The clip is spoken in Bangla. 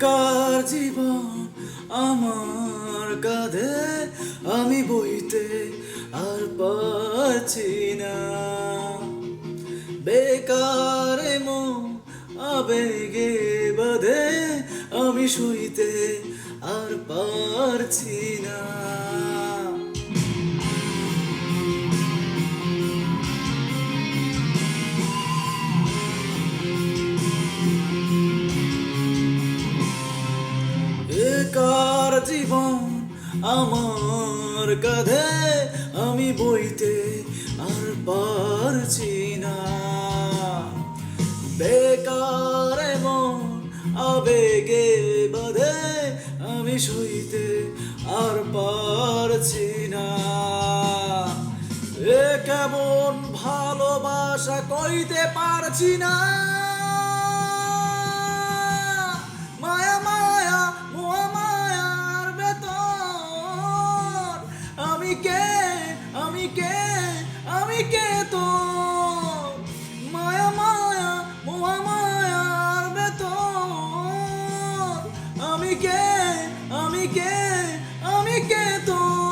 বেকার জীবন আমার কাঁধে, আমি বইতে আর পারছি না। বেকার মন আবেগে বাঁধে, আমি সইতে আর পারছি না। বেকার জীবন আমার কাঁধে, আমি বইতে আর পারছি না। বেকার মন আবেগে বাঁধে, আমি সইতে আর পারছি না। এ কেমন ভালোবাসা কইতে পারছি না। মায়া মায়া মোয়া মায়ার ভেতর, আমি কে আমি কে আমি কে তোর। মায়া মায়া মোয়া মায়ার ভেতর, আমি কে আমি কে আমি কে তোর।